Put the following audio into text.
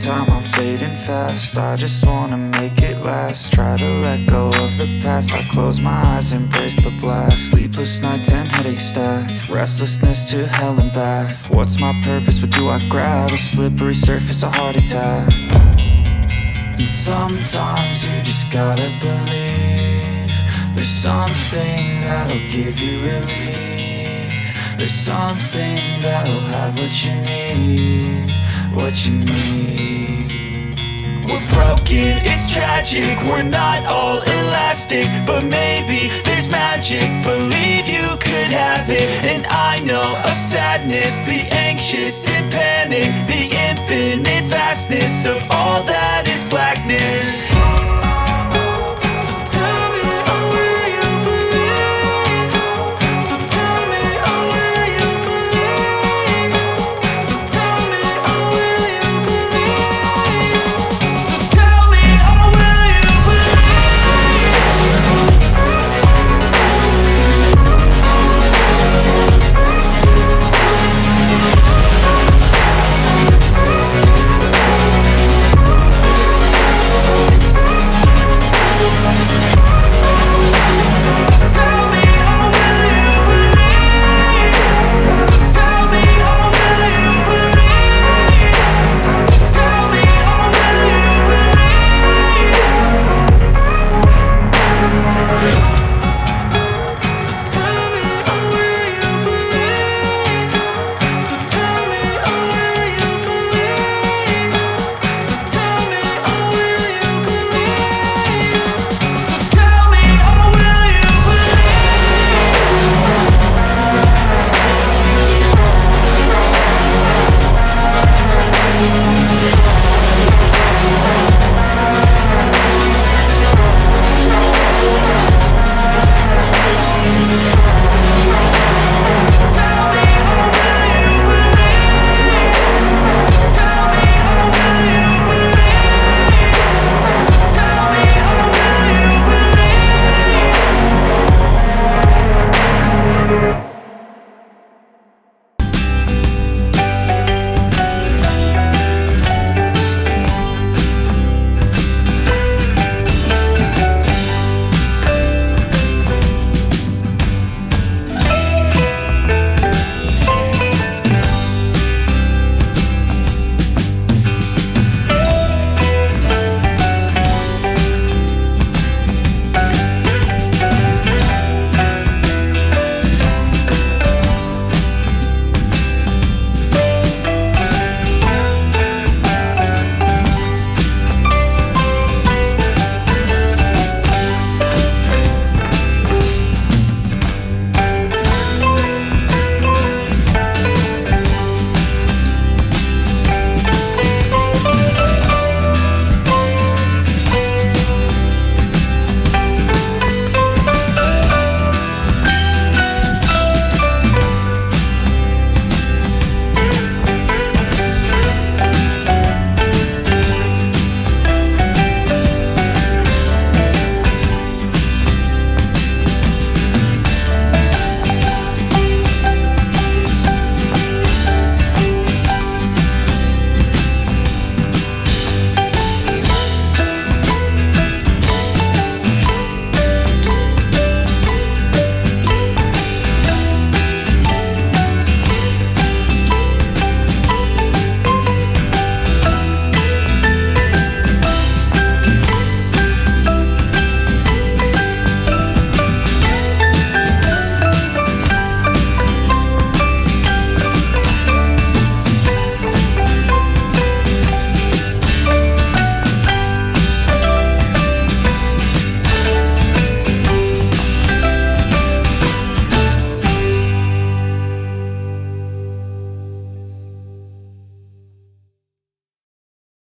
time, I'm fading fast. I just wanna make it last. Try to let go of the past. I close my eyes, embrace the blast. Sleepless nights and headaches stack. Restlessness to hell and back. What's my purpose? What do I grab? A slippery surface, a heart attack. And sometimes you just gotta believe there's something that'll give you relief. There's something that'll have what you need, what you need. We're broken, it's tragic, we're not all elastic, but maybe there's magic. Believe you could have it. And I know of sadness, the anxious and panic, the infinite vastness of all that is blackness.